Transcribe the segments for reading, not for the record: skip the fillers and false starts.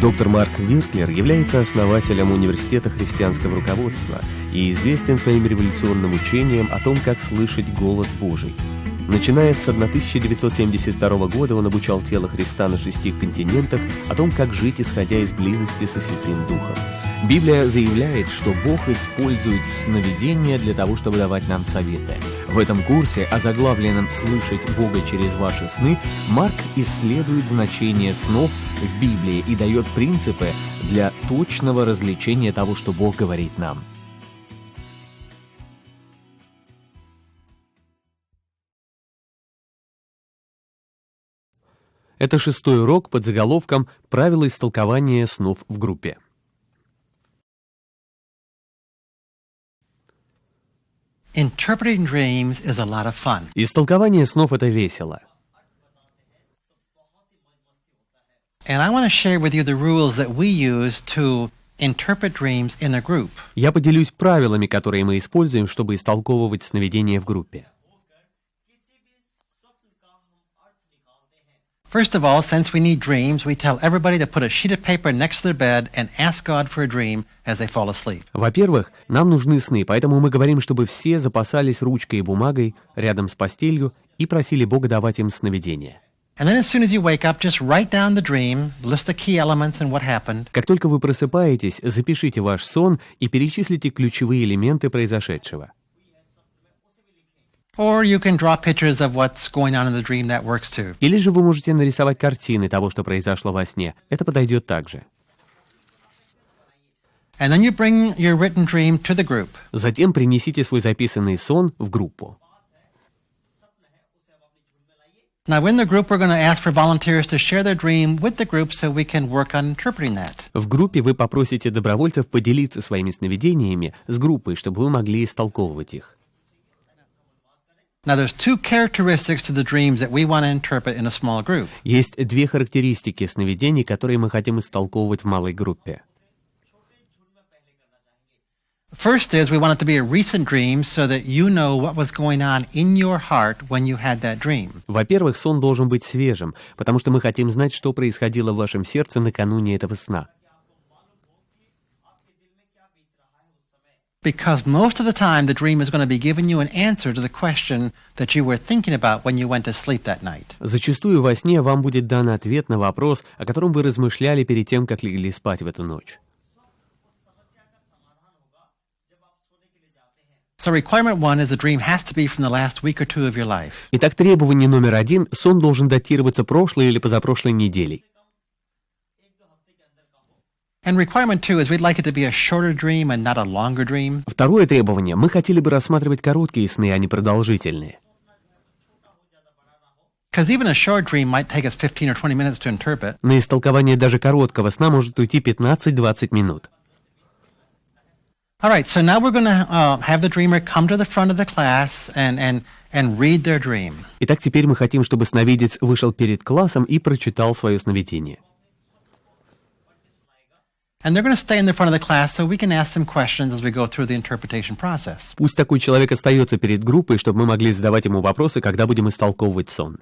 Доктор Марк Виртлер является основателем Университета христианского руководства и известен своим революционным учением о том, как слышать голос Божий. Начиная с 1972 года он обучал тело Христа на 6 континентах о том, как жить, исходя из близости со Святым Духом. Библия заявляет, что Бог использует сновидения для того, чтобы давать нам советы. В этом курсе, озаглавленном «Слышать Бога через ваши сны», Марк исследует значение снов в Библии и дает принципы для точного развлечения того, что Бог говорит нам. Это 6-й урок под заголовком «Правила истолкования снов в группе». Interpreting dreams is a lot of fun. Истолкование снов — это весело. And I want to share with you the rules that we use to interpret dreams in a group. Я поделюсь правилами, которые мы используем, чтобы истолковывать сновидения в группе. First of all, since we need dreams, we tell everybody to put a sheet of paper next to their bed and ask God for a dream as they fall asleep. Во-первых, нам нужны сны, поэтому мы говорим, чтобы все запасались ручкой и бумагой рядом с постелью и просили Бога давать им сновидения. And then as soon as you wake up, just write down the dream, list the key elements and what happened. Как только вы просыпаетесь, запишите ваш сон и перечислите ключевые элементы произошедшего. Or you can draw pictures of what's going on in the dream. That works too. Или же вы можете нарисовать картины того, что произошло во сне. Это подойдет также. And then you bring your written dream to the group. Затем принесите свой записанный сон в группу. Now, in the group, we're going to ask for volunteers to share their dream with the group so we can work on interpreting that. В группе вы попросите добровольцев поделиться своими сновидениями с группой, чтобы вы могли истолковывать их. Now, there's two characteristics to the dreams that we want to interpret in a small group. Есть две характеристики сновидений, которые мы хотим истолковывать в малой группе. First is we want it to be a recent dream so that you know what was going on in your heart when you had that dream. Во-первых, сон должен быть свежим, потому что мы хотим знать, что происходило в вашем сердце накануне этого сна. Because most of the time the dream is going to be giving you an answer to the question that you were thinking about when you went to sleep that night. Зачастую во сне вам будет дан ответ на вопрос, о котором вы размышляли перед тем, как легли спать в эту ночь. So requirement one is the dream has to be from the last week or two of your life. Итак, требование номер 1 – сон должен датироваться прошлой или позапрошлой неделей. And requirement two is we'd like it to be a shorter dream and not a longer dream. Второе требование – мы хотели бы рассматривать короткие сны, а не продолжительные. Because even a short dream might take us 15 or 20 minutes to interpret. На истолкование даже короткого сна может уйти 15-20 минут. All right, so now we're going to have the dreamer come to the front of the class and read their dream. Итак, теперь мы хотим, чтобы сновидец вышел перед классом и прочитал свое сновидение. And they're going to stay in the front of the class so we can ask them questions as we go through the interpretation process. Пусть такой человек остается перед группой, чтобы мы могли задавать ему вопросы, когда будем истолковывать сон.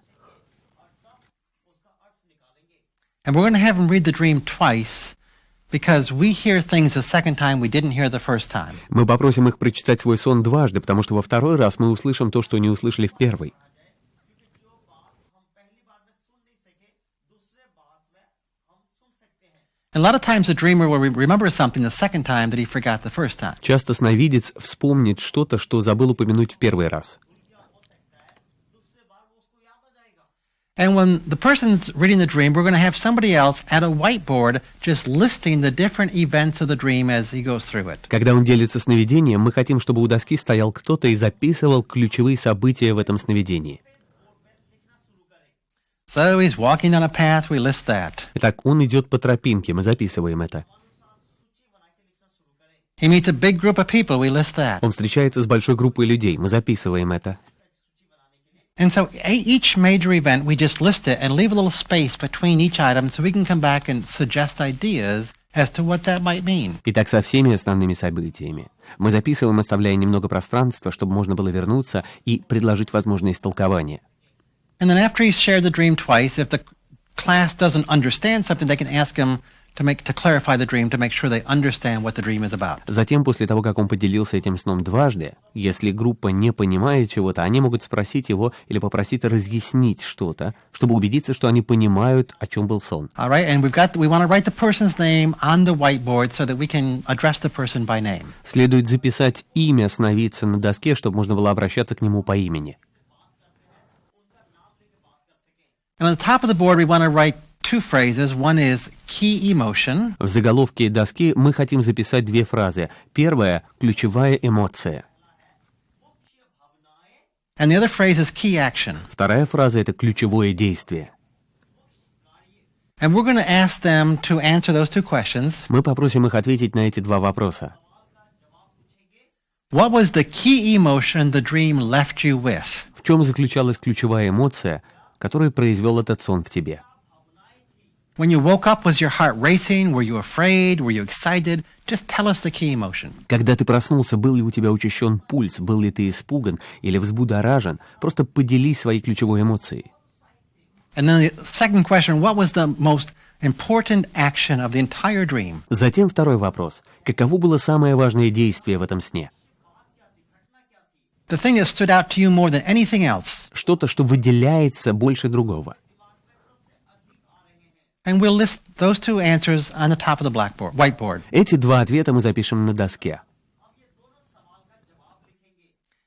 And we're going to have him read the dream twice because we hear things the second time we didn't hear the first time. Мы попросим их прочитать свой сон дважды, потому что во второй раз мы услышим то, что не услышали в первый. A lot of times the dreamer will remember something the second time that he forgot the first time. Часто сновидец вспомнит что-то, что забыл упомянуть в первый раз. And when the person's reading the dream, we're going to have somebody else at a whiteboard just listing the different events of the dream as he goes through it. Когда он делится сновидением, мы хотим, чтобы у доски стоял кто-то и записывал ключевые события в этом сновидении. So he's walking on a path, we list that. Итак, он идет по тропинке, мы записываем это. He meets a big group of people, we list that. Он встречается с большой группой людей, мы записываем это. And so each major event, we just list it and leave a little space between each item so we can come back and suggest ideas as to what that might mean. Итак, со всеми основными событиями. Мы записываем, оставляя немного пространства, чтобы можно было вернуться и предложить возможные истолкования. And then after he's shared the dream twice, if the class doesn't understand something, they can ask him to clarify the dream, to make sure they understand what the dream is about. Затем, после того, как он поделился этим сном дважды, если группа не понимает чего-то, они могут спросить его или попросить разъяснить что-то, чтобы убедиться, что они понимают, о чем был сон. All right, and we want to write the person's name on the whiteboard so that we can address the person by name. Следует записать имя сновидца на доске, чтобы можно было обращаться к нему по имени. And on the top of the board, we want to write two phrases. One is key emotion. В заголовке доски мы хотим записать две фразы. Первая — ключевая эмоция. And the other phrase is key action. Вторая фраза — это ключевое действие. And we're going to ask them to answer those two questions. Мы попросим их ответить на эти два вопроса. What was the key emotion the dream left you with? В чем заключалась ключевая эмоция, которую произвел этот сон в тебе? When you woke up, was your heart racing? Were you afraid? Were you excited? Just tell us the key emotion. Когда ты проснулся, был ли у тебя учащен пульс, был ли ты испуган или взбудоражен? Просто поделись своей ключевой эмоцией. And then the second question, what was the most important action of the entire dream? Затем второй вопрос. Каково было самое важное действие в этом сне? The thing that stood out to you more than anything else. Что-то, что выделяется больше другого. And we'll list those two answers on the top of the whiteboard. Эти два ответа мы запишем на доске.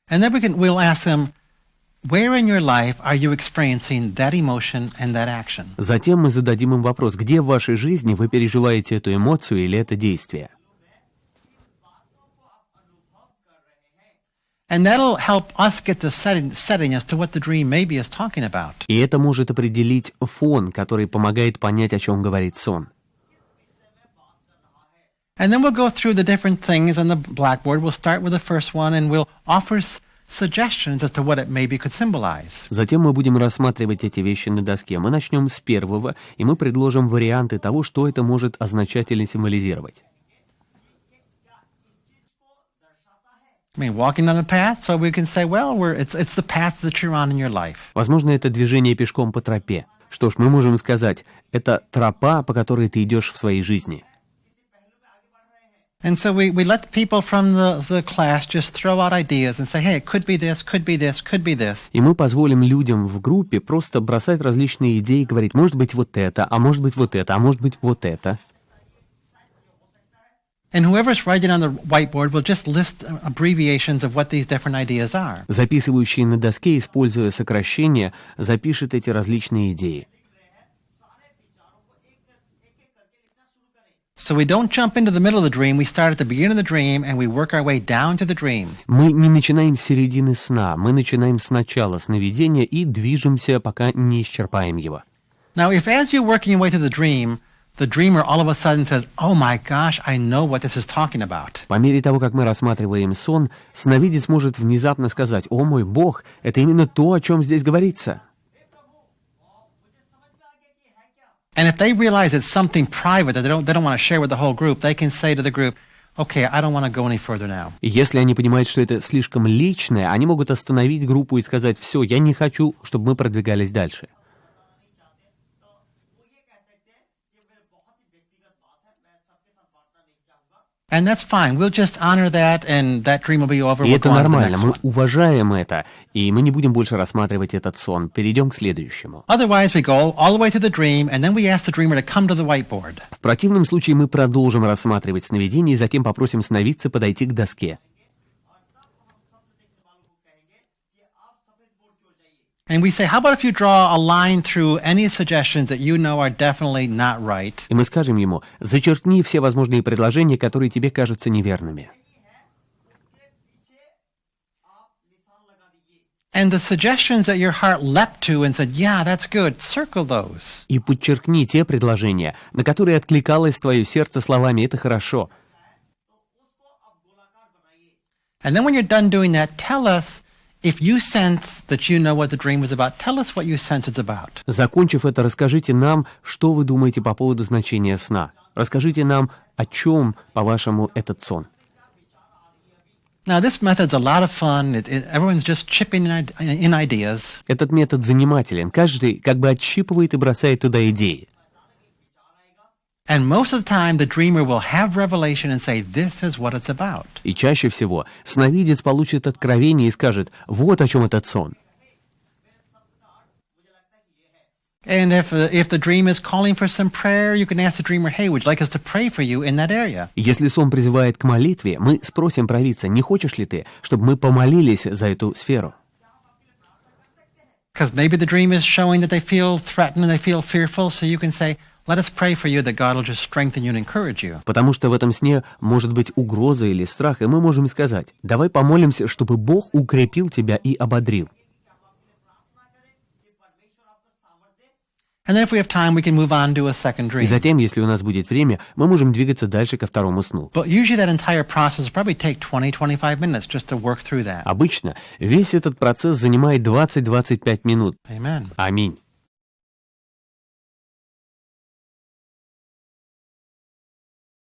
And then we'll ask them, where in your life are you experiencing that emotion and that action? Затем мы зададим им вопрос, где в вашей жизни вы переживаете эту эмоцию или это действие. And that'll help us get the setting as to what the dream maybe is talking about. И это может определить фон, который помогает понять, о чем говорит сон. And then we'll go through the different things on the blackboard. We'll start with the first one and we'll offer suggestions as to what it maybe could symbolize. Затем мы будем рассматривать эти вещи на доске. Мы начнем с первого, и мы предложим варианты того, что это может означать или символизировать. I mean, walking on a path, so we can say, well, it's the path that you're on in your life. Возможно, это движение пешком по тропе. Что ж, мы можем сказать, это тропа, по которой ты идешь в своей жизни. And so we let people from the class just throw out ideas and say, hey, it could be this, could be this, could be this. И мы позволим людям в группе просто бросать различные идеи и говорить, может быть, вот это, а может быть, вот это, а может быть, вот это. And whoever's writing on the whiteboard will just list abbreviations of what these different ideas are. Записывающий на доске, используя сокращения, запишет эти различные идеи. So we don't jump into the middle of the dream. We start at the beginning of the dream and we work our way down to the dream. Мы не начинаем с середины сна, мы начинаем с начала сновидения и движемся, пока не исчерпаем его. Now, if as you're working your way through the dreamer all of a sudden says, oh my gosh, I know what this is talking about. По мере того, как мы рассматриваем сон, сновидец может внезапно сказать, о мой Бог, это именно то, о чем здесь говорится. And if they realize it's something private that they don't want to share with the whole group, they can say to the group, okay, I don't want to go any further now. И если они понимают, что это слишком личное, они могут остановить группу и сказать, все, я не хочу, чтобы мы продвигались дальше. And that's fine. We'll just honor that, and that dream will be over. И We'll это go on to the нормально, next мы one. уважаем это, и мы не будем больше рассматривать этот сон. Перейдем к следующему. Otherwise, we go all the way through the dream, and then we ask the dreamer to come to the whiteboard. В противном случае мы продолжим рассматривать сновидение и затем попросим сновидца подойти к доске. And we say, how about if you draw a line through any suggestions that you know are definitely not right? И мы скажем ему, зачеркни все возможные предложения, которые тебе кажутся неверными. And the suggestions that your heart leapt to and said, yeah, that's good, circle those. И подчеркни те предложения, на которые откликалось твое сердце словами «это хорошо». And then when you're done doing that, tell us, if you sense that you know what the dream is about, tell us what you sense it's about. Закончив это, расскажите нам, что вы думаете по поводу значения сна. Расскажите нам, о чем, по-вашему, этот сон. Now, this method's a lot of fun. Everyone's just chipping in ideas. Этот метод занимателен. Каждый как бы отщипывает и бросает туда идеи. And most of the time, the dreamer will have revelation and say, this is what it's about. И чаще всего сновидец получит откровение и скажет: вот о чем этот сон. And if the dream is calling for some prayer, you can ask the dreamer, hey, would you like us to pray for you in that area? Если сон призывает к молитве, мы спросим провидца: не хочешь ли ты, чтобы мы помолились за эту сферу? Because maybe the dream is showing that they feel threatened and they feel fearful, so you can say, let us pray for you that God will just strengthen you and encourage you. Потому что в этом сне может быть угроза или страх, и мы можем сказать: давай помолимся, чтобы Бог укрепил тебя и ободрил. And then if we have time, we can move on to a second И dream. затем, если у нас будет время, мы можем двигаться дальше ко второму сну. But usually that entire process will probably take 20-25 minutes just to work through that. Обычно весь этот процесс занимает 20-25 минут. Amen. Аминь.